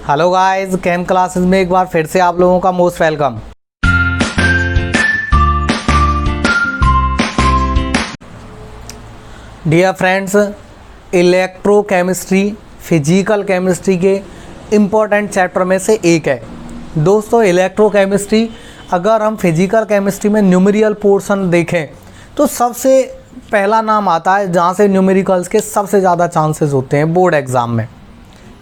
Hello guys, केम classes में एक बार फिर से आप लोगों का most welcome. Dear friends, electrochemistry physical chemistry के इम्पोर्टेंट चैप्टर में से एक है। दोस्तों, इलेक्ट्रोकेमिस्ट्री अगर हम फिजिकल केमिस्ट्री में न्यूमेरिकल पोर्शन देखें तो सबसे पहला नाम आता है जहाँ से न्यूमेरिकल्स के सबसे ज़्यादा चांसेस होते हैं बोर्ड एग्ज़ाम में।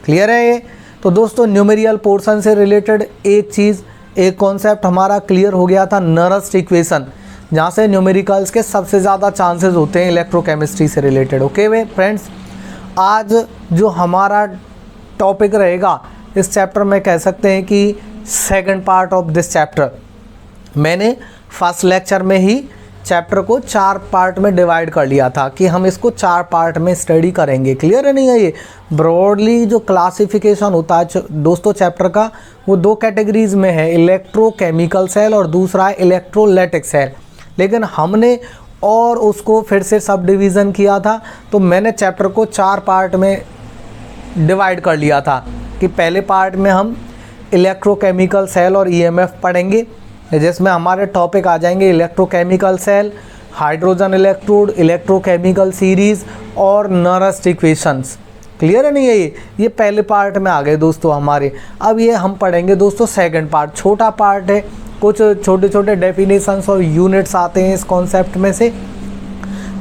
क्लियर है ये? तो दोस्तों, न्यूमेरिकल पोर्शन से रिलेटेड एक कॉन्सेप्ट हमारा क्लियर हो गया था, नरस्ट इक्वेशन, जहाँ से न्यूमेरिकल्स के सबसे ज़्यादा चांसेस होते हैं इलेक्ट्रोकेमिस्ट्री से रिलेटेड। ओके वे फ्रेंड्स, आज जो हमारा टॉपिक रहेगा इस चैप्टर में कह सकते हैं कि second part of this chapter. मैंने फर्स्ट लेक्चर में ही चैप्टर को 4 पार्ट में डिवाइड कर लिया था कि हम इसको 4 पार्ट में स्टडी करेंगे। क्लियर है नहीं है? ये ब्रॉडली जो क्लासिफिकेशन होता है दोस्तों चैप्टर का, वो 2 कैटेगरीज में है, इलेक्ट्रोकेमिकल सेल और दूसरा है इलेक्ट्रोलाइटिक सेल। लेकिन हमने और उसको फिर से सब डिवीज़न किया था, तो मैंने चैप्टर को 4 पार्ट में डिवाइड कर लिया था कि पहले पार्ट में हम इलेक्ट्रोकेमिकल सेल और ईएमएफ पढ़ेंगे, जिसमें हमारे टॉपिक आ जाएंगे electrochemical cell, hydrogen electrode, electrochemical series और नरस्ट इक्वेशंस। क्लियर है नहीं है? ये पहले पार्ट में आ गए दोस्तों हमारे। अब ये हम पढ़ेंगे दोस्तों सेकंड पार्ट, छोटा पार्ट है, कुछ छोटे छोटे डेफिनेशंस और यूनिट्स आते हैं इस कॉन्सेप्ट में से।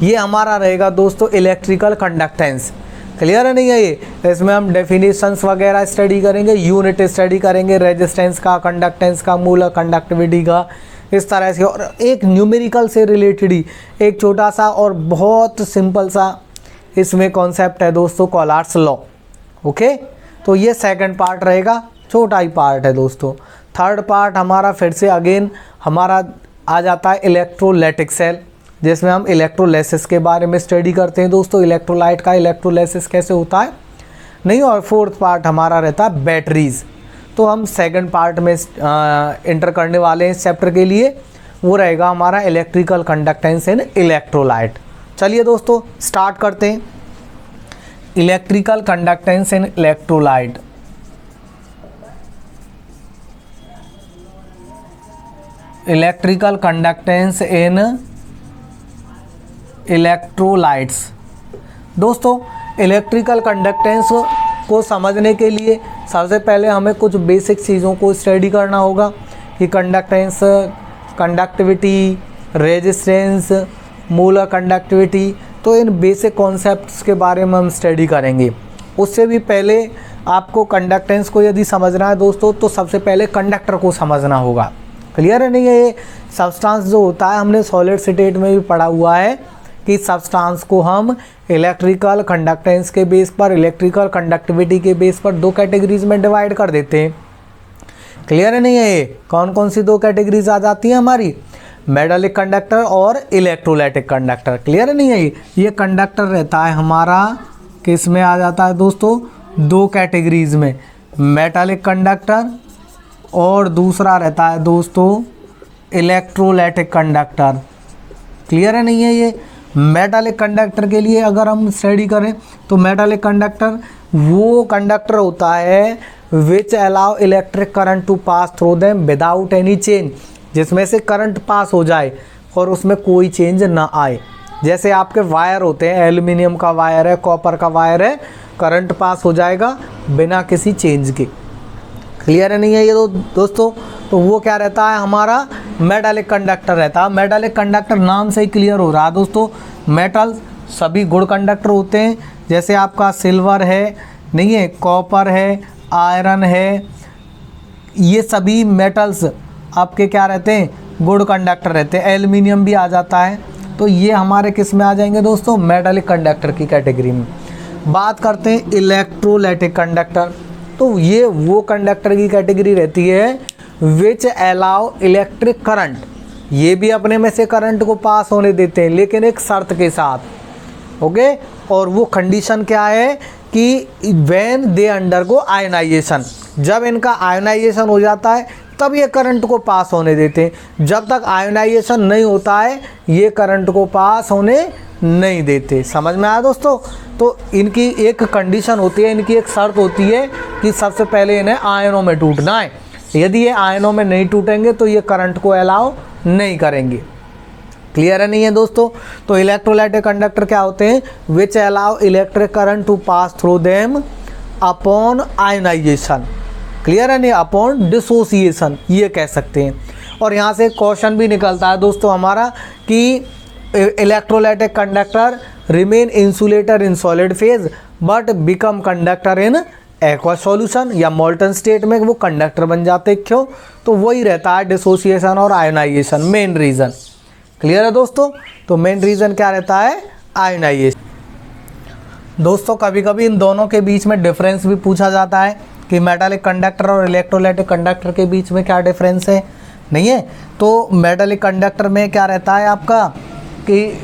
ये हमारा रहेगा दोस्तों इलेक्ट्रिकल कंडक्टेंस। क्लियर है नहीं है? ये इसमें हम डेफिनेशंस वगैरह स्टडी करेंगे, यूनिट स्टडी करेंगे, रेजिस्टेंस का, कंडक्टेंस का, मूलर कंडक्टिविटी का, इस तरह से। और एक न्यूमेरिकल से रिलेटेड ही एक छोटा सा और बहुत सिंपल सा इसमें कॉन्सेप्ट है दोस्तों, कॉलार्ड्स लॉ। ओके, तो ये सेकंड पार्ट रहेगा, छोटा ही पार्ट है दोस्तों। थर्ड पार्ट हमारा फिर से अगेन हमारा आ जाता है इलेक्ट्रोलाइटिक सेल, जिसमें हम इलेक्ट्रोलाइसिस के बारे में स्टडी करते हैं दोस्तों, इलेक्ट्रोलाइट का इलेक्ट्रोलाइसिस कैसे होता है नहीं। और फोर्थ पार्ट हमारा रहता है बैटरीज। तो हम सेकंड पार्ट में इंटर करने वाले हैं इस चैप्टर के लिए, वो रहेगा हमारा इलेक्ट्रिकल कंडक्टेंस इन इलेक्ट्रोलाइट। चलिए दोस्तों स्टार्ट करते हैं। इलेक्ट्रिकल कंडक्टेंस इन इलेक्ट्रोलाइट। इलेक्ट्रिकल कंडक्टेंस इन इलेक्ट्रोलाइट्स। दोस्तों, इलेक्ट्रिकल कंडक्टेंस को समझने के लिए सबसे पहले हमें कुछ बेसिक चीज़ों को स्टडी करना होगा कि conductance, conductivity, resistance, Müller conductivity. तो इन बेसिक कॉन्सेप्ट्स के बारे में हम स्टडी करेंगे। उससे भी पहले आपको कंडक्टेंस को यदि समझना है दोस्तों, तो सबसे पहले कंडक्टर को समझना होगा। क्लियर है नहीं है? ये सब्सटेंस जो होता है, हमने सॉलिड स्टेट में भी पढ़ा हुआ है कि सब्सटेंस को हम इलेक्ट्रिकल कंडक्टेंस के बेस पर, इलेक्ट्रिकल कंडक्टिविटी के बेस पर 2 कैटेगरीज में डिवाइड कर देते हैं। क्लियर है नहीं है? ये कौन कौन सी 2 कैटेगरीज आ जाती हैं हमारी? मेटालिक कंडक्टर और इलेक्ट्रोलाइटिक कंडक्टर। क्लियर है नहीं है? ये कंडक्टर रहता है हमारा किस में आ जाता है दोस्तों? 2 कैटेगरीज में, मेटालिक कंडक्टर और दूसरा रहता है दोस्तों इलेक्ट्रोलाइटिक कंडक्टर। क्लियर है नहीं है? ये मेटालिक कंडक्टर के लिए अगर हम स्टडी करें तो मेटालिक कंडक्टर वो कंडक्टर होता है which allow electric current to pass through them without any change, जिसमें से करंट पास हो जाए और उसमें कोई चेंज ना आए। जैसे आपके वायर होते हैं, एल्युमिनियम का वायर है, कॉपर का वायर है, करंट पास हो जाएगा बिना किसी चेंज के। क्लियर है नहीं है ये दोस्तों? तो वो क्या रहता है हमारा? मेटालिक कंडक्टर रहता है। मेटालिक कंडक्टर नाम से ही क्लियर हो रहा है दोस्तों, मेटल सभी गुड कंडक्टर होते हैं। जैसे आपका सिल्वर है नहीं है, कॉपर है, आयरन है, ये सभी मेटल्स आपके क्या रहते हैं? गुड कंडक्टर रहते हैं। एल्युमिनियम भी आ जाता है। तो ये हमारे किस में आ जाएंगे दोस्तों? मेटालिक कंडक्टर की कैटेगरी में। बात करते हैं इलेक्ट्रोलाइटिक कंडक्टर। तो ये वो कंडक्टर की कैटेगरी रहती है विच अलाउ इलेक्ट्रिक करंट, ये भी अपने में से करंट को पास होने देते हैं लेकिन एक शर्त के साथ। ओके, और वो कंडीशन क्या है कि व्हेन दे अंडरगो आयनाइजेशन, जब इनका आयनाइजेशन हो जाता है तब ये करंट को पास होने देते हैं। जब तक आयनाइजेशन नहीं होता है ये करंट को पास होने नहीं देते। समझ में आया दोस्तों? तो इनकी एक कंडीशन होती है, इनकी एक शर्त होती है कि सबसे पहले इन्हें आयनों में टूटना है। यदि ये आयनों में नहीं टूटेंगे तो ये करंट को अलाउ नहीं करेंगे। क्लियर है नहीं है दोस्तों? तो इलेक्ट्रोलाइटिक कंडक्टर क्या होते हैं? Which allow electric current to pass through them upon ionisation. Clear है नहीं? अपॉन डिसोसिएशन ये कह सकते हैं। और यहाँ से क्वेश्चन भी निकलता है दोस्तों हमारा कि electrolytic conductor remain insulator in solid phase but become conductor in aqua solution, या मोल्टन स्टेट में वो कंडक्टर बन जाते। क्यों? तो वही रहता है डिसोसिएशन और आयनाइजेशन, मेन रीज़न। क्लियर है दोस्तों? तो मेन रीज़न क्या रहता है? आयनाइजेशन। दोस्तों कभी कभी इन दोनों के बीच में डिफरेंस भी पूछा जाता है कि मेटालिक कंडक्टर और इलेक्ट्रोलाइटिक कंडक्टर के बीच में क्या डिफरेंस है, नहीं है? तो मेटालिक कंडक्टर में क्या रहता है आपका कि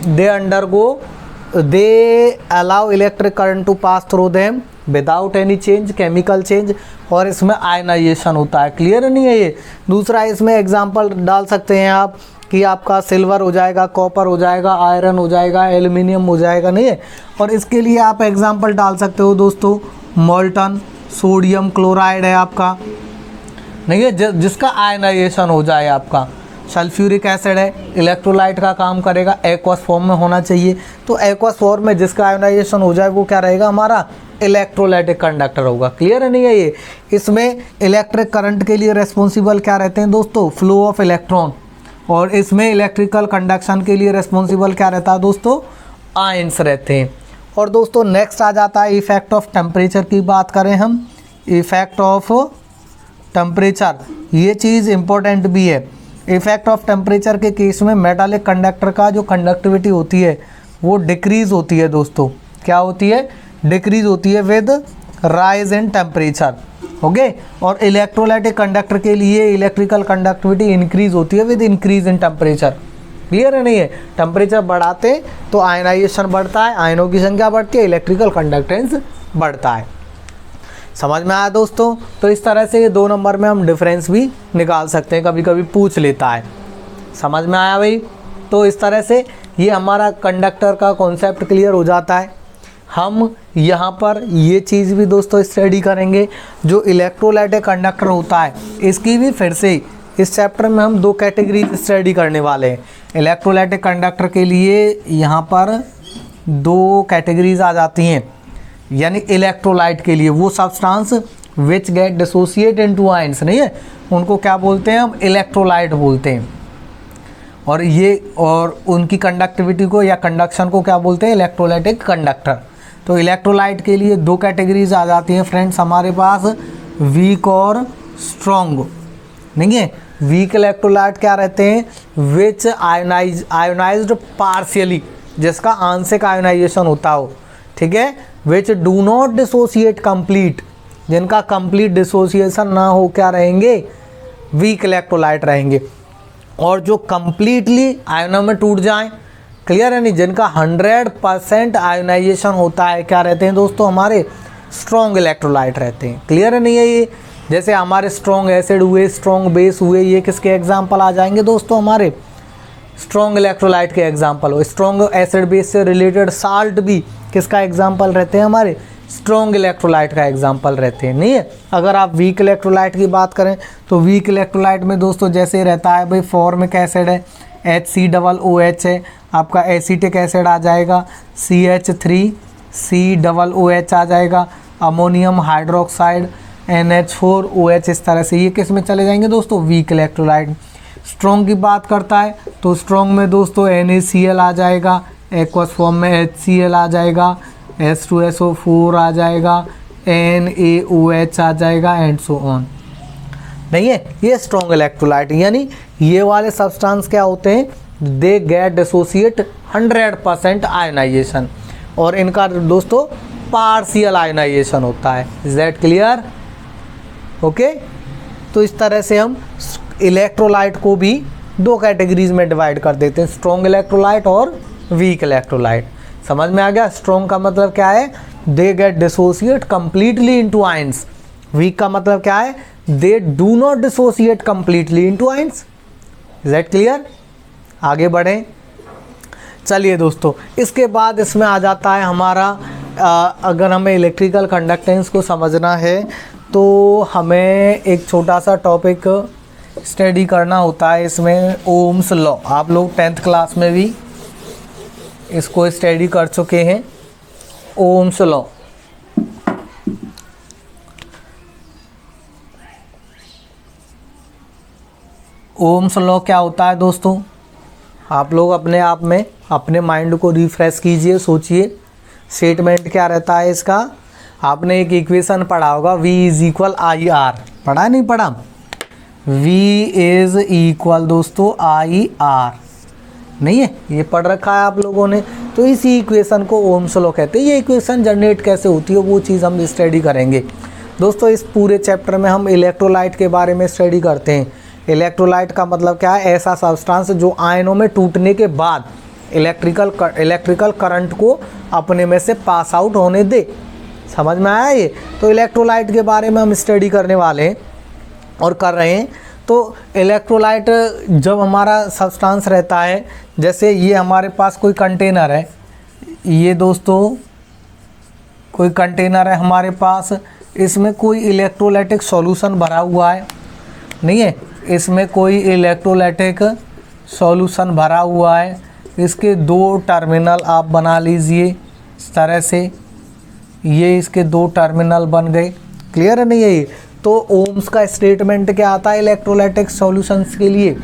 they allow electric current to pass through them without any change, chemical change, और इसमें आयनाइजेशन होता है। क्लियर नहीं है ये? दूसरा इसमें एग्जांपल डाल सकते हैं आप कि आपका सिल्वर हो जाएगा, कॉपर हो जाएगा, आयरन हो जाएगा, एल्युमिनियम हो जाएगा, नहीं है? और इसके लिए आप एग्जांपल डाल सकते हो दोस्तों मोल्टन सोडियम क्लोराइड है आपका, नहीं है, जिसका आयनाइजेशन हो जाए आपका। सल्फ्यूरिक एसिड है, इलेक्ट्रोलाइट का काम करेगा, एक्वस फॉर्म में होना चाहिए। तो एक्वस फॉर्म में जिसका आयनाइजेशन हो जाए वो क्या रहेगा? हमारा इलेक्ट्रोलाइटिक कंडक्टर होगा। क्लियर है नहीं है ये? इसमें इलेक्ट्रिक करंट के लिए रेस्पॉन्सिबल क्या रहते हैं दोस्तों? Flow of electron. और इसमें इलेक्ट्रिकल कंडक्शन के लिए रेस्पॉन्सिबल क्या रहता है दोस्तों? आयंस रहते हैं। और दोस्तों नेक्स्ट आ जाता है इफेक्ट ऑफ टेम्परेचर की बात करें हम। इफेक्ट ऑफ टेम्परेचर, ये चीज़ इम्पोर्टेंट भी है। इफेक्ट ऑफ टेम्परेचर के केस में मेटालिक कंडक्टर का जो कंडक्टिविटी होती है वो डिक्रीज़ होती है दोस्तों। क्या होती है? डिक्रीज़ होती है with rise in temperature. Okay. और इलेक्ट्रोलाइटिक कंडक्टर के लिए इलेक्ट्रिकल कंडक्टिविटी इंक्रीज होती है with increase in temperature. Clear है नहीं है? टेम्परेचर बढ़ाते तो आयनाइजेशन बढ़ता है, आयनों की संख्या बढ़ती है, इलेक्ट्रिकल कंडक्टेंस बढ़ता है। समझ में आया दोस्तों? तो इस तरह से ये 2 नंबर में हम डिफरेंस भी निकाल सकते हैं, कभी कभी पूछ लेता है। समझ में आया भाई? तो इस तरह से ये हमारा कंडक्टर का कॉन्सेप्ट क्लियर हो जाता है। हम यहाँ पर ये चीज़ भी दोस्तों स्टडी करेंगे, जो इलेक्ट्रोलाइटिक कंडक्टर होता है इसकी भी फिर से इस चैप्टर में हम 2 कैटेगरी स्टडी करने वाले हैं। इलेक्ट्रोलाइटिक कंडक्टर के लिए यहाँ पर 2 कैटेगरीज आ जाती हैं, यानी इलेक्ट्रोलाइट के लिए वो substance which get dissociate into ions, नहीं है, उनको क्या बोलते हैं? हम इलेक्ट्रोलाइट बोलते हैं। और उनकी कंडक्टिविटी को या कंडक्शन को क्या बोलते हैं? Electrolytic conductor. तो इलेक्ट्रोलाइट के लिए 2 कैटेगरीज आ जाती हैं फ्रेंड्स हमारे पास, वीक और स्ट्रॉन्ग, नहीं है? वीक इलेक्ट्रोलाइट क्या रहते हैं? विच आयोनाइज्ड पार्शियली, जिसका आंशिक आयोनाइजेशन होता हो, ठीक है? Which do not dissociate complete, जिनका कंप्लीट डिसोसिएशन ना हो, क्या रहेंगे? वीक इलेक्ट्रोलाइट रहेंगे। और जो कंप्लीटली आयनों में टूट जाएं, क्लियर है नहीं, जिनका 100% आयोनाइजेशन होता है, क्या रहते हैं दोस्तों? हमारे स्ट्रॉन्ग इलेक्ट्रोलाइट रहते हैं। क्लियर है नहीं है ये? जैसे हमारे स्ट्रॉन्ग एसिड हुए, स्ट्रॉन्ग बेस हुए, ये किसके एग्जाम्पल आ जाएंगे दोस्तों? हमारे स्ट्रॉन्ग इलेक्ट्रोलाइट के एग्जाम्पल हो। स्ट्रॉन्ग एसिड बेस से रिलेटेड साल्ट भी किसका एग्जाम्पल रहते हैं? हमारे स्ट्रॉन्ग इलेक्ट्रोलाइट का एग्जाम्पल रहते हैं, नहीं है? अगर आप वीक इलेक्ट्रोलाइट की बात करें तो वीक इलेक्ट्रोलाइट में दोस्तों जैसे रहता है भाई, फॉर्मिक एसिड है, HCOOH है, आपका एसिटिक एसिड आ जाएगा, CH3COOH आ जाएगा, अमोनियम हाइड्रोक्साइड, NH4OH, इस तरह से ये किस में चले जाएंगे दोस्तों? Weak electrolyte. स्ट्रॉन्ग की बात करता है तो स्ट्रॉन्ग में दोस्तों NaCl आ जाएगा, एक्वस फॉर्म में HCl आ जाएगा, H2SO4 आ जाएगा, NaOH आ जाएगा, एंड सो ऑन, नहीं है? ये स्ट्रॉन्ग इलेक्ट्रोलाइट, यानी ये वाले सब्सटेंस क्या होते हैं? दे गेट डिसोसिएट 100% आयोनाइजेशन, और इनका दोस्तों पार्शियल आयोनाइजेशन होता है। Is that clear? ओके। तो इस तरह से हम इलेक्ट्रोलाइट को भी 2 कैटेगरीज में डिवाइड कर देते हैं, स्ट्रॉन्ग इलेक्ट्रोलाइट और वीक इलेक्ट्रोलाइट। समझ में आ गया? स्ट्रॉन्ग का मतलब क्या है? They get dissociate completely into ions. Weak का मतलब क्या है? They do not dissociate completely into ions. Is that clear? आगे बढ़ें। चलिए दोस्तों, इसके बाद इसमें आ जाता है हमारा अगर हमें इलेक्ट्रिकल कंडक्टेंस को समझना है तो हमें एक छोटा सा टॉपिक स्टडी करना होता है इसमें, ओम्स लॉ। आप लोग 10th क्लास में भी इसको स्टडी कर चुके हैं, ओम्स लॉ। ओम्स लॉ क्या होता है दोस्तों? आप लोग अपने आप में अपने माइंड को रिफ्रेश कीजिए, सोचिए स्टेटमेंट क्या रहता है इसका। आपने एक इक्वेशन पढ़ा होगा, V is equal I R, पढ़ा नहीं पढ़ा? V इज इक्वल दोस्तों आई आर, नहीं है? ये पढ़ रखा है आप लोगों ने। तो इसी इक्वेशन को ओम्स लॉ कहते हैं। ये इक्वेशन जनरेट कैसे होती है वो चीज़ हम स्टडी करेंगे दोस्तों। इस पूरे चैप्टर में हम इलेक्ट्रोलाइट के बारे में स्टडी करते हैं। इलेक्ट्रोलाइट का मतलब क्या है? ऐसा सब्सटेंस जो आयनों में टूटने के बाद इलेक्ट्रिकल करंट को अपने में से पास आउट होने दे। समझ में आया ये? तो इलेक्ट्रोलाइट के बारे में हम स्टडी करने वाले हैं और कर रहे हैं। तो इलेक्ट्रोलाइट जब हमारा सब्सटेंस रहता है, जैसे ये हमारे पास कोई कंटेनर है, ये दोस्तों कोई कंटेनर है हमारे पास, इसमें कोई इलेक्ट्रोलाइटिक सॉल्यूशन भरा हुआ है, नहीं है? इसमें कोई इलेक्ट्रोलाइटिक सॉल्यूशन भरा हुआ है। इसके दो टर्मिनल आप बना लीजिए इस तरह से, ये इसके दो टर्मिनल बन गए। क्लियर है नहीं है ये? तो ओम्स का स्टेटमेंट क्या आता है इलेक्ट्रोलाइटिक सॉल्यूशंस के लिए?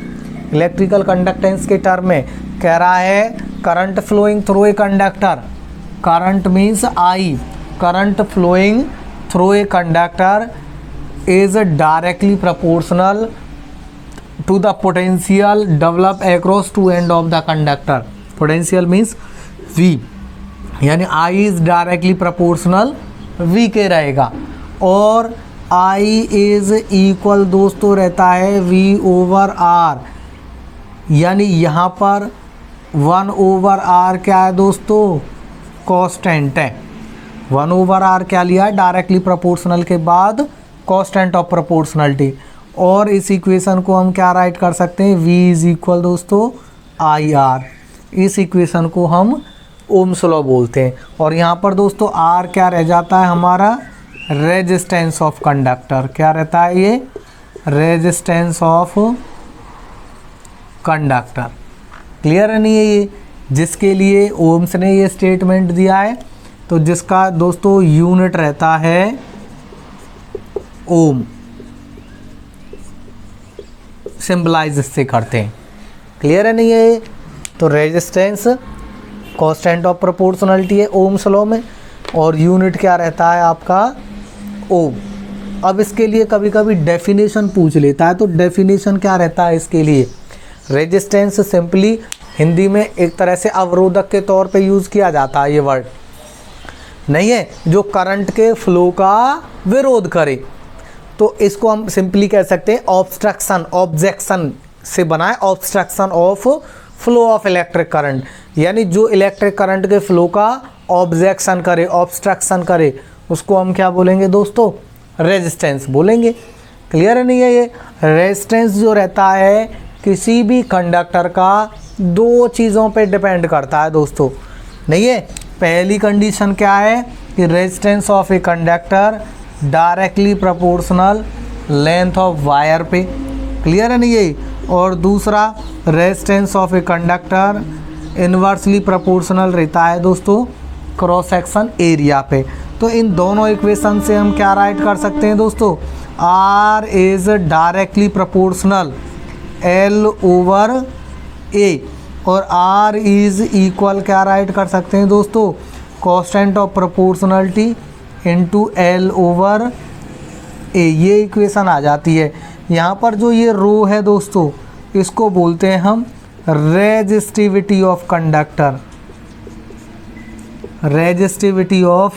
इलेक्ट्रिकल कंडक्टेंस के टर्म में कह रहा है current flowing through a conductor, current means I, current flowing through a conductor is directly proportional to the potential develop across two end of the conductor. Potential means V, यानी I is directly proportional V के रहेगा, और I is equal दोस्तों रहता है V over R, यानी यहाँ पर 1 over R क्या है दोस्तों? कांस्टेंट है। 1 over R क्या लिया है? डायरेक्टली प्रोपोर्शनल के बाद कांस्टेंट ऑफ प्रोपोर्शनलिटी। और इस इक्वेशन को हम क्या राइट कर सकते हैं? V इज इक्वल दोस्तों आई आर। इस इक्वेशन को हम ओम्स लॉ बोलते हैं। और यहाँ पर दोस्तों R क्या रह जाता है हमारा? Resistance of conductor. क्या रहता है ये? Resistance of conductor. क्लियर है नहीं है ये? जिसके लिए ओम्स ने ये स्टेटमेंट दिया है, तो जिसका दोस्तों यूनिट रहता है ओम, सिंबलाइज इससे करते हैं। क्लियर है नहीं है? तो रेजिस्टेंस कांस्टेंट ऑफ प्रोपोर्शनलिटी है ओम्स लॉ में, और यूनिट क्या रहता है आपका? ओम। अब इसके लिए कभी कभी डेफिनेशन पूछ लेता है, तो डेफिनेशन क्या रहता है इसके लिए? रेजिस्टेंस सिंपली हिंदी में एक तरह से अवरोधक के तौर पे यूज़ किया जाता है, ये वर्ड नहीं है, जो करंट के फ्लो का विरोध करे। तो इसको हम सिंपली कह सकते हैं ऑब्स्ट्रक्शन, ऑब्जेक्शन से बना है, obstruction of flow of electric current, यानी जो इलेक्ट्रिक करंट के फ्लो का ऑब्जेक्शन करे, ऑब्स्ट्रक्शन करे, उसको हम क्या बोलेंगे दोस्तों? रेजिस्टेंस बोलेंगे। क्लियर नहीं है ये? रेजिस्टेंस जो रहता है किसी भी कंडक्टर का दो चीज़ों पे डिपेंड करता है दोस्तों, नहीं है? पहली कंडीशन क्या है कि resistance of a conductor directly proportional length of wire पे। क्लियर है नहीं ये? और दूसरा resistance of a conductor inversely proportional रहता है दोस्तों क्रॉस सेक्शन एरिया पे। तो इन दोनों इक्वेशन से हम क्या राइट कर सकते हैं दोस्तों? R is directly proportional L over A, और R इज इक्वल क्या राइट कर सकते हैं दोस्तों? Constant of proportionality into L over A। ये इक्वेशन आ जाती है। यहाँ पर जो ये रो है दोस्तों, इसको बोलते हैं हम resistivity of conductor, resistivity of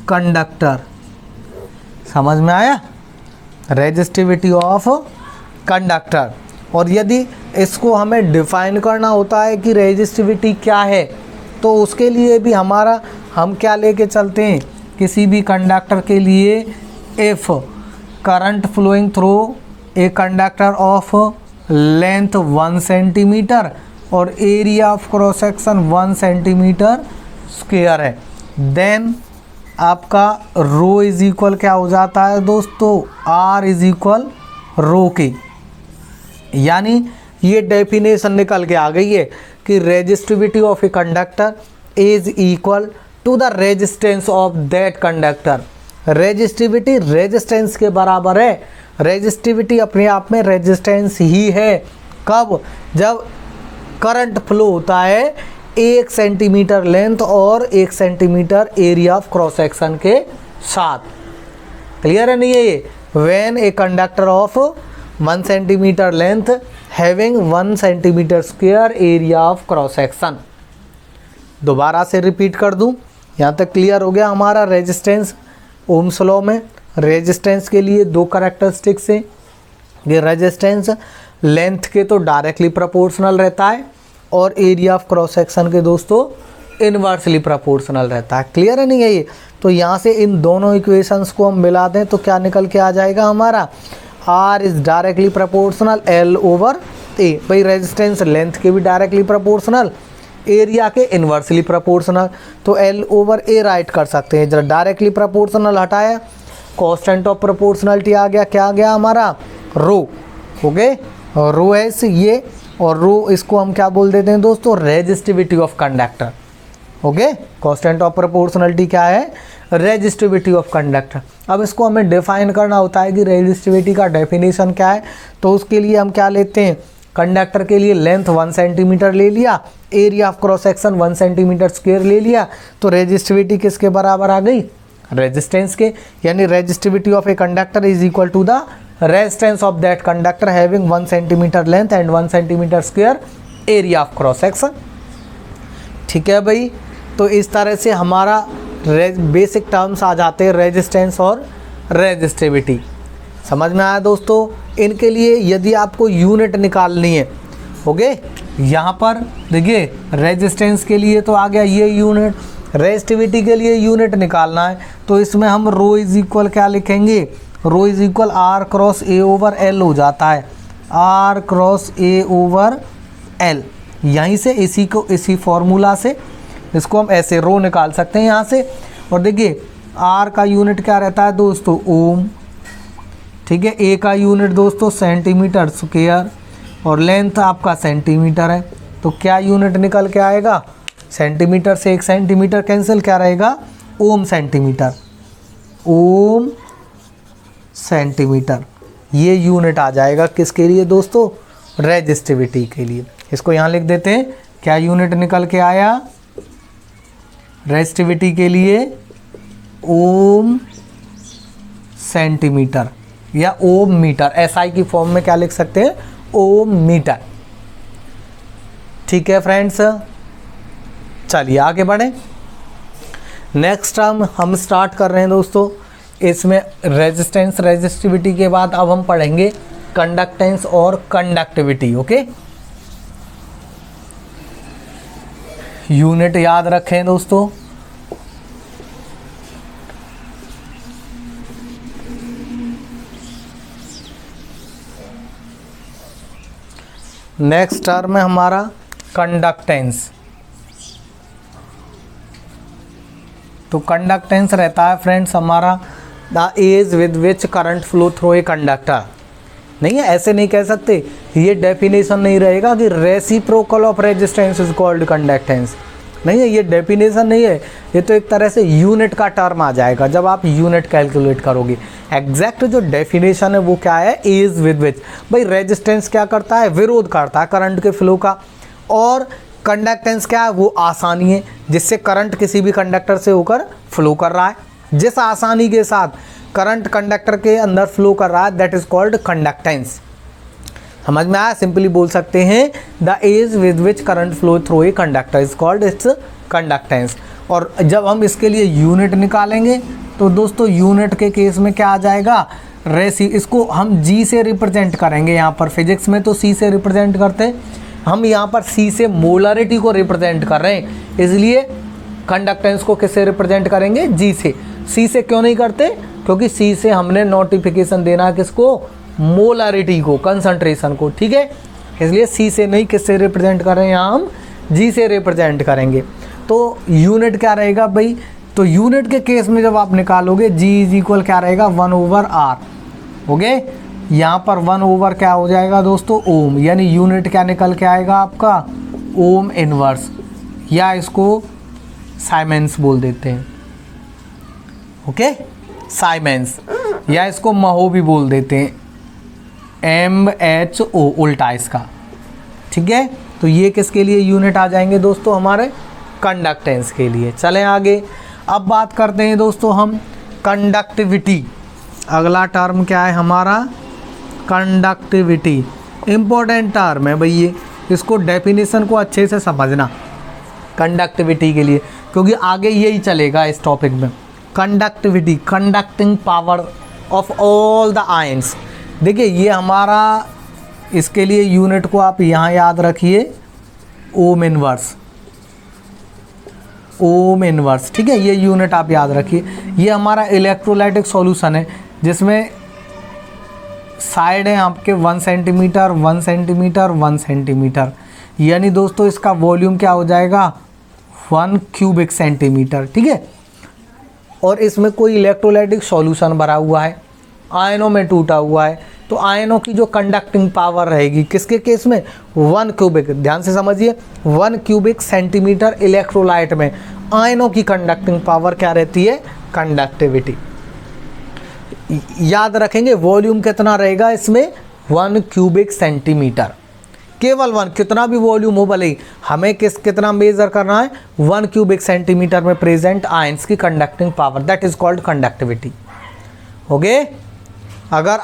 conductor. समझ में आया? Resistivity of conductor. और यदि इसको हमें डिफाइन करना होता है कि रेजिस्टिविटी क्या है, तो उसके लिए भी हम क्या लेके चलते हैं? किसी भी कंडक्टर के लिए if current flowing through a conductor of length 1 centimetre और area of cross section 1 centimetre square है। देन आपका रो इज इक्वल क्या हो जाता है दोस्तों, आर इज इक्वल रो के। यानी ये डेफिनेशन निकल के आ गई है कि resistivity of a conductor is equal to the resistance of that conductor. Resistivity resistance के बराबर है। रेजिस्टिविटी अपने आप में रेजिस्टेंस ही है। कब? जब करंट फ्लो होता है 1 सेंटीमीटर लेंथ और 1 centimetre area of cross section के साथ। क्लियर है नहीं है ये? When A conductor of 1 centimetre length having 1 centimetre square area of cross section. दोबारा से रिपीट कर दूं, यहाँ तक क्लियर हो गया हमारा रेजिस्टेंस। ओम्स लॉ में रेजिस्टेंस के लिए 2 कैरेक्टरिस्टिक्स हैं। ये रेजिस्टेंस लेंथ के तो डायरेक्टली प्रोपोर्शनल रहता है और एरिया ऑफ क्रॉस सेक्शन के दोस्तों इन्वर्सली प्रोपोर्शनल रहता है। क्लियर है नहीं है ये? तो यहाँ से इन दोनों इक्वेशंस को हम मिला दें तो क्या निकल के आ जाएगा हमारा, R is directly proportional L over A. भाई रेजिस्टेंस लेंथ के भी डायरेक्टली प्रोपोर्शनल, एरिया के इन्वर्सली प्रोपोर्शनल, तो एल ओवर ए राइट कर सकते हैं। जब डायरेक्टली प्रोपोर्शनल हटाया, कांस्टेंट ऑफ प्रोपोर्शनलिटी आ गया, क्या आ गया हमारा, रो। ओके, रो एस ये, और रो इसको हम क्या बोल देते हैं दोस्तों, resistivity of conductor. Okay, constant of proportionality क्या है, रेजिस्टिविटी ऑफ कंडक्टर। अब इसको हमें डिफाइन करना होता है कि रेजिस्टिविटी का डेफिनेशन क्या है। तो उसके लिए हम क्या लेते हैं, कंडक्टर के लिए लेंथ 1 सेंटीमीटर ले लिया, area of cross section 1 centimetre square ले लिया, तो रेजिस्टिविटी किसके बराबर आ गई, रेजिस्टेंस के। यानी resistivity of a conductor is equal to the resistance of that conductor having 1 centimetre length and 1 centimetre square area of cross section. ठीक है भाई, तो इस तरह से हमारा बेसिक टर्म्स आ जाते हैं रेजिस्टेंस और रेजिस्टिविटी। समझ में आया दोस्तों? इनके लिए यदि आपको यूनिट निकालनी है, ओके, यहाँ पर देखिए रेजिस्टेंस के लिए तो आ गया ये यूनिट, रेजिस्टिविटी के लिए यूनिट निकालना है तो इसमें हम रो इज इक्वल क्या लिखेंगे, rho is equal R cross A over L हो जाता है, R cross A over L. यहीं से इसी फॉर्मूला से इसको हम ऐसे रो निकाल सकते हैं यहाँ से। और देखिए आर का यूनिट क्या रहता है दोस्तों, ओम। ठीक है, ए का यूनिट दोस्तों सेंटीमीटर स्क्वायर और लेंथ आपका सेंटीमीटर है, तो क्या यूनिट निकल के आएगा, सेंटीमीटर से 1 सेंटीमीटर कैंसिल, क्या रहेगा, ओम सेंटीमीटर, ओम सेंटीमीटर। ये यूनिट आ जाएगा किसके लिए दोस्तों, रेजिस्टिविटी के लिए। इसको यहाँ लिख देते हैं, क्या यूनिट निकल के आया रेजिस्टिविटी के लिए, ओम सेंटीमीटर या ओम मीटर। एसआई की फॉर्म में क्या लिख सकते हैं, ओम मीटर। ठीक है फ्रेंड्स, चलिए आगे बढ़ें। नेक्स्ट टर्म हम स्टार्ट कर रहे हैं दोस्तों। इसमें रेजिस्टेंस रेजिस्टिविटी के बाद अब हम पढ़ेंगे कंडक्टेंस और कंडक्टिविटी। ओके, यूनिट याद रखें दोस्तों। नेक्स्ट टर्म है हमारा कंडक्टेंस। तो कंडक्टेंस रहता है फ्रेंड्स हमारा the ease with which current flow through a conductor. नहीं है, ऐसे नहीं कह सकते, ये डेफिनेशन नहीं रहेगा कि reciprocal of resistance is called conductance. नहीं है, ये डेफिनेशन नहीं है, ये तो एक तरह से यूनिट का टर्म आ जाएगा जब आप यूनिट कैलकुलेट करोगे। एग्जैक्ट जो डेफिनेशन है वो क्या है, एज विद विच। भाई रेजिस्टेंस क्या करता है, विरोध करता है करंट के फ्लो का, और कंडक्टेंस क्या है, वो आसानी है जिससे करंट किसी भी कंडक्टर से होकर फ्लो कर रहा है। जिस आसानी के साथ करंट कंडक्टर के अंदर फ्लो कर रहा है दैट इज कॉल्ड कंडक्टेंस। समझ में आया? सिंपली बोल सकते हैं the ease with which current flow through a conductor is called its conductance. और जब हम इसके लिए यूनिट निकालेंगे तो दोस्तों यूनिट के केस में क्या आ जाएगा, इसको हम जी से रिप्रेजेंट करेंगे। यहाँ पर फिजिक्स में तो सी से रिप्रेजेंट करते हैं, हम यहाँ पर सी से मोलरिटी को रिप्रेजेंट कर रहे हैं, इसलिए कंडक्टेंस को किससे रिप्रेजेंट करेंगे, जी से। सी से क्यों नहीं करते, क्योंकि सी से हमने नोटिफिकेशन देना है किसको, मोलरिटी को, कंसंट्रेशन को। ठीक है, इसलिए सी से नहीं, किससे रिप्रेजेंट कर रहे हैं यहाँ हम, जी से रिप्रेजेंट करेंगे। तो यूनिट क्या रहेगा भाई, तो यूनिट के केस में जब आप निकालोगे जी इज इक्वल क्या रहेगा 1/r, ओके। यहाँ पर 1 क्या हो जाएगा दोस्तों, ओम, यानी यूनिट क्या निकल के आएगा आपका, ओम इनवर्स, या इसको साइमेंस बोल देते हैं, ओके, साइमेंस, या इसको महो भी बोल देते हैं, MHO उल्टा इसका, ठीक है। तो ये किसके लिए यूनिट आ जाएंगे दोस्तों, हमारे कंडक्टेंस के लिए। चलें आगे, अब बात करते हैं दोस्तों हम कंडक्टिविटी। अगला टर्म क्या है हमारा, कंडक्टिविटी, इम्पोर्टेंट टर्म है भाई ये, इसको डेफिनेशन को अच्छे से समझना कंडक्टिविटी के लिए, क्योंकि आगे यही चलेगा इस टॉपिक में। Conductivity, conducting power of all the ions. देखिए ये हमारा, इसके लिए यूनिट को आप यहाँ याद रखिए, ओम इनवर्स, ओम इनवर्स, ठीक है, ये यूनिट आप याद रखिए। ये हमारा इलेक्ट्रोलाइटिक सॉल्यूशन है जिसमें साइड है आपके 1 सेंटीमीटर 1 सेंटीमीटर 1 सेंटीमीटर, यानी दोस्तों इसका वॉल्यूम क्या हो जाएगा 1 क्यूबिक सेंटीमीटर, ठीक है। और इसमें कोई इलेक्ट्रोलाइटिक सॉल्यूशन भरा हुआ है, आयनों में टूटा हुआ है, तो आयनों की जो कंडक्टिंग पावर रहेगी किसके केस में, 1 क्यूबिक, ध्यान से समझिए, 1 क्यूबिक सेंटीमीटर इलेक्ट्रोलाइट में आयनों की कंडक्टिंग पावर क्या रहती है, कंडक्टिविटी। याद रखेंगे वॉल्यूम कितना रहेगा इसमें, 1 क्यूबिक सेंटीमीटर, केवल 1, कितना भी वॉल्यूम हो भले ही, हमें कितना मेजर करना है, 1 क्यूबिक सेंटीमीटर में प्रेजेंट आयंस की conducting power, that is called conductivity, okay. अगर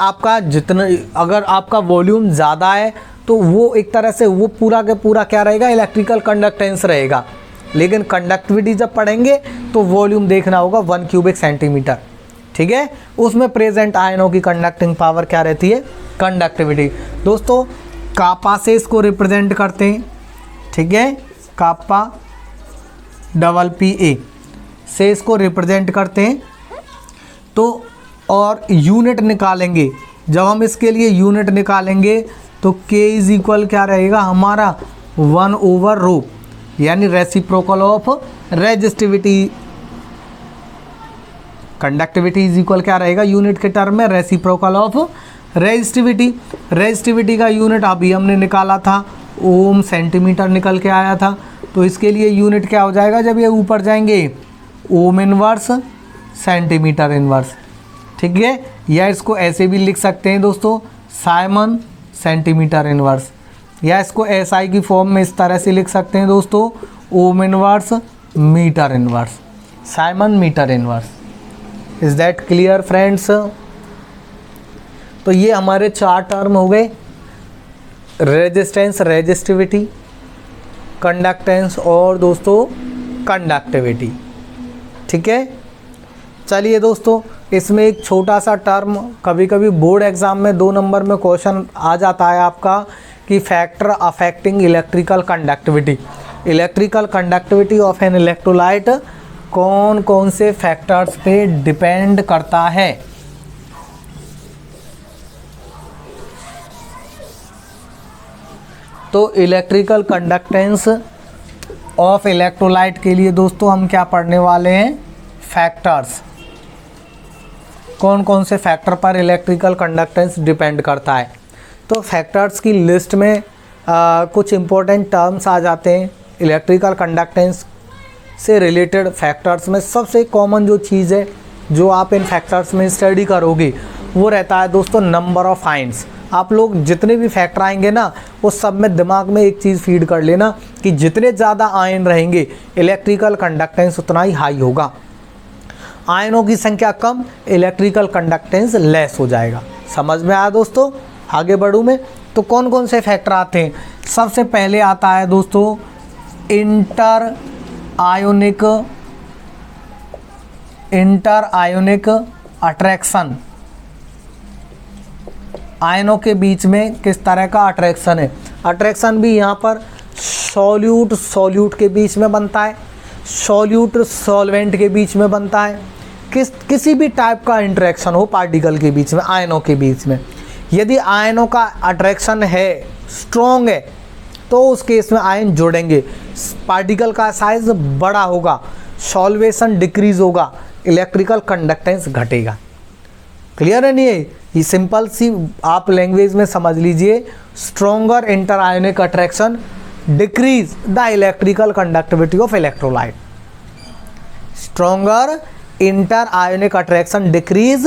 आपका वॉल्यूम ज़्यादा है तो वो एक तरह से वो पूरा के पूरा क्या रहेगा, इलेक्ट्रिकल कंडक्टेंस रहेगा, लेकिन कंडक्टिविटी जब पढ़ेंगे तो वॉल्यूम देखना होगा 1 क्यूबिक सेंटीमीटर, ठीक है। उसमें प्रेजेंट आयनों की कंडक्टिंग पावर क्या रहती है, कंडक्टिविटी। दोस्तों कापा से इसको रिप्रेजेंट करते हैं, ठीक है, कापा PPA से इसको रिप्रेजेंट करते हैं। तो और यूनिट निकालेंगे, जब हम इसके लिए यूनिट निकालेंगे तो K इज इक्वल क्या रहेगा हमारा 1/ρ, यानी reciprocal of resistivity. Conductivity is equal क्या रहेगा यूनिट के टर्म में, रेसिप्रोकल ऑफ रेजिस्टिविटी। रेजिस्टिविटी का यूनिट अभी हमने निकाला था, ओम सेंटीमीटर निकल के आया था, तो इसके लिए यूनिट क्या हो जाएगा जब ये ऊपर जाएंगे, ओम इनवर्स सेंटीमीटर इनवर्स, ठीक है। या इसको ऐसे भी लिख सकते हैं दोस्तों, साइमन सेंटीमीटर इनवर्स, या इसको SI की फॉर्म में इस तरह से लिख सकते हैं दोस्तों, ohm inverse metre inverse, siemens metre inverse. Is that clear friends. तो ये हमारे 4 टर्म हो गए, रेजिस्टेंस, रेजिस्टिविटी, कंडक्टेंस और दोस्तों कंडक्टिविटी, ठीक है। चलिए दोस्तों, इसमें एक छोटा सा टर्म कभी कभी बोर्ड एग्जाम में 2 नंबर में क्वेश्चन आ जाता है आपका, कि factor affecting electrical conductivity. Electrical conductivity of an electrolyte कौन कौन से फैक्टर्स पे डिपेंड करता है। तो इलेक्ट्रिकल कंडक्टेंस ऑफ इलेक्ट्रोलाइट के लिए दोस्तों हम क्या पढ़ने वाले हैं, फैक्टर्स, कौन कौन से फैक्टर पर इलेक्ट्रिकल कंडक्टेंस डिपेंड करता है। तो फैक्टर्स की लिस्ट में कुछ इम्पोर्टेंट टर्म्स आ जाते हैं इलेक्ट्रिकल कंडक्टेंस से रिलेटेड। फैक्टर्स में सबसे कॉमन जो चीज़ है जो आप इन फैक्टर्स में स्टडी करोगे वो रहता है दोस्तों नंबर ऑफ आयंस। आप लोग जितने भी फैक्टर आएंगे ना, वो सब में दिमाग में एक चीज़ फीड कर लेना कि जितने ज़्यादा आयन रहेंगे इलेक्ट्रिकल कंडक्टेंस उतना ही हाई होगा। आयनों की संख्या कम, इलेक्ट्रिकल कंडक्टेंस लेस हो जाएगा। समझ में आया दोस्तों। आगे बढ़ूँ मैं, तो कौन कौन से फैक्टर आते हैं। सबसे पहले आता है दोस्तों इंटर आयोनिक अट्रैक्शन। आयनों के बीच में किस तरह का अट्रैक्शन है। अट्रैक्शन भी यहाँ पर सॉल्यूट के बीच में बनता है, सॉल्यूट सॉल्वेंट के बीच में बनता है, किसी भी टाइप का इंटरेक्शन हो पार्टिकल के बीच में, आयनों के बीच में। यदि आयनों का अट्रैक्शन है स्ट्रॉन्ग है तो उस केस में आयन जुड़ेंगे, पार्टिकल का साइज बड़ा होगा, सॉल्वेशन डिक्रीज होगा, इलेक्ट्रिकल कंडक्टेंस घटेगा। क्लियर है नहीं है? ये सिंपल सी आप लैंग्वेज में समझ लीजिए, stronger inter ionic attraction decrease the electrical conductivity of electrolyte. Stronger inter ionic attraction decrease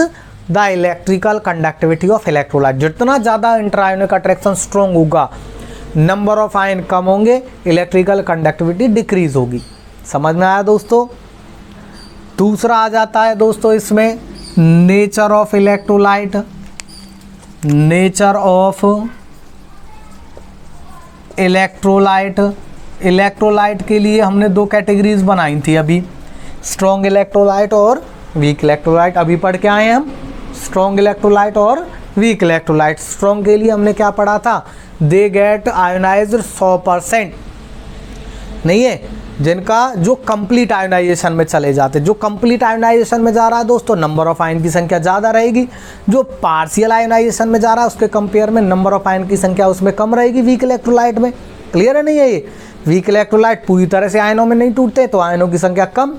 the electrical conductivity of electrolyte. जितना ज़्यादा इंटर आयोनिक अट्रैक्शन स्ट्रॉन्ग होगा, नंबर ऑफ आयन कम होंगे, इलेक्ट्रिकल कंडक्टिविटी डिक्रीज होगी। समझ में आया दोस्तों? दूसरा आ जाता है दोस्तों इसमें nature of electrolyte. Nature of electrolyte. Electrolyte के लिए हमने दो कैटेगरीज बनाई थी अभी, स्ट्रॉन्ग इलेक्ट्रोलाइट और वीक इलेक्ट्रोलाइट। अभी पढ़ के आए हैं हम स्ट्रॉन्ग इलेक्ट्रोलाइट और वीक इलेक्ट्रोलाइट। स्ट्रॉन्ग के लिए हमने क्या पढ़ा था? दे गेट आयोनाइज्ड 100%, नहीं है, जिनका जो कंप्लीट आयोनाइजेशन में चले जाते। जो कंप्लीट आयोनाइजेशन में जा रहा है दोस्तों, नंबर ऑफ आयन की संख्या ज़्यादा रहेगी। जो पार्शियल आयोनाइजेशन में जा रहा है उसके कंपेयर में नंबर ऑफ आयन की संख्या उसमें कम रहेगी वीक इलेक्ट्रोलाइट में। क्लियर है नहीं है? ये वीक इलेक्ट्रोलाइट पूरी तरह से आयनों में नहीं टूटते तो आयनों की संख्या कम।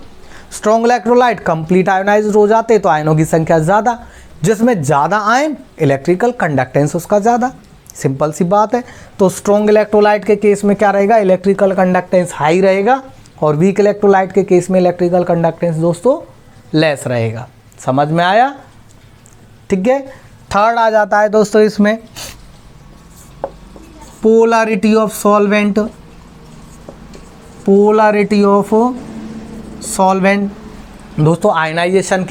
स्ट्रॉन्ग इलेक्ट्रोलाइट कंप्लीट आयोनाइज्ड हो जाते तो आयनों की संख्या ज़्यादा। जिसमें ज़्यादा आयन, इलेक्ट्रिकल कंडक्टेंस उसका ज़्यादा। सिंपल सी बात है। तो स्ट्रॉन्ग इलेक्ट्रोलाइट के केस में क्या रहेगा? इलेक्ट्रिकल कंडक्टेंस हाई रहेगा, और वीक इलेक्ट्रोलाइट के केस में इलेक्ट्रिकल कंडक्टेंस दोस्तों लेस रहेगा। समझ में आया? ठीक है। थर्ड आ जाता है दोस्तों इसमें polarity of solvent. Polarity of solvent दोस्तों, आयनाइजेशन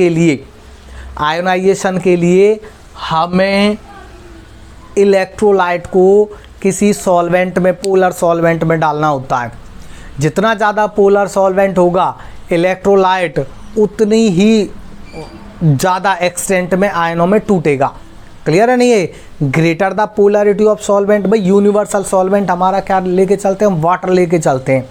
के लिए हमें इलेक्ट्रोलाइट को किसी सॉल्वेंट में, पोलर सॉल्वेंट में डालना होता है। जितना ज़्यादा पोलर सॉल्वेंट होगा इलेक्ट्रोलाइट उतनी ही ज़्यादा एक्सटेंट में आयनों में टूटेगा। क्लियर है नहीं है? Greater the polarity of solvent, भाई यूनिवर्सल सॉल्वेंट हमारा क्या लेके चलते हैं? वाटर लेके चलते हैं।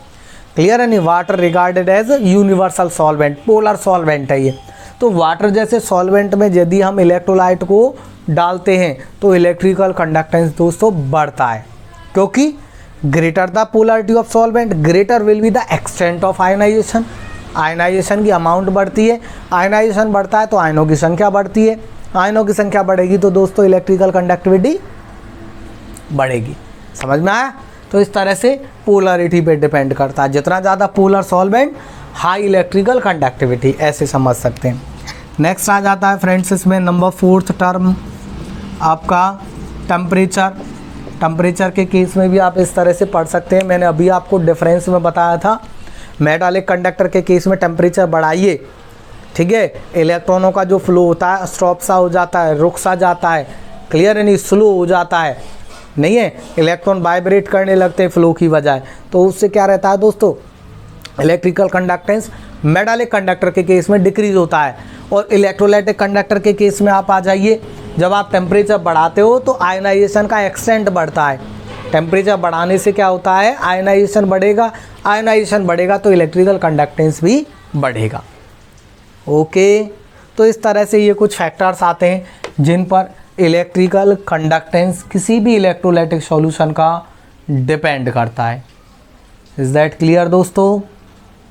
क्लियर है नहीं? Water regarded as universal solvent, polar solvent है ये। तो वाटर जैसे सॉल्वेंट में यदि हम इलेक्ट्रोलाइट को डालते हैं तो इलेक्ट्रिकल कंडक्टेंस दोस्तों बढ़ता है, क्योंकि greater the polarity of solvent greater will be the extent of ionisation. Ionisation की अमाउंट बढ़ती है, आयनाइजेशन बढ़ता है तो आयनों की संख्या बढ़ती है, आयनों की संख्या बढ़ेगी तो दोस्तों इलेक्ट्रिकल कंडक्टिविटी बढ़ेगी। समझ में आया? तो इस तरह से पोलैरिटी पे डिपेंड करता है। जितना ज़्यादा polar solvent high electrical conductivity, ऐसे समझ सकते हैं। नेक्स्ट आ जाता है फ्रेंड्स इसमें नंबर 4th टर्म आपका टेम्परेचर। टेम्परेचर के केस में भी आप इस तरह से पढ़ सकते हैं। मैंने अभी आपको डिफरेंस में बताया था, मेटालिक कंडक्टर के केस में टेम्परेचर बढ़ाइए, ठीक है, इलेक्ट्रॉनों का जो फ्लो होता है स्टॉप सा हो जाता है, रुक सा जाता है। क्लियर है नहीं? स्लो हो जाता है, नहीं है, इलेक्ट्रॉन वाइब्रेट करने लगते हैं फ्लो की बजाय। तो उससे क्या रहता है दोस्तों? इलेक्ट्रिकल कंडक्टेंस मेटालिक कंडक्टर के केस में डिक्रीज होता है। और इलेक्ट्रोलाइटिक कंडक्टर के केस में आप आ जाइए, जब आप टेम्परेचर बढ़ाते हो तो आयनाइजेशन का एक्सटेंट बढ़ता है। टेम्परेचर बढ़ाने से क्या होता है? आयनाइजेशन बढ़ेगा, आयनाइजेशन बढ़ेगा तो इलेक्ट्रिकल कंडक्टेंस भी बढ़ेगा। ओके, तो इस तरह से ये कुछ फैक्टर्स आते हैं जिन पर इलेक्ट्रिकल कंडक्टेंस किसी भी इलेक्ट्रोलाइटिक सॉल्यूशन का डिपेंड करता है। इज दैट क्लियर दोस्तों?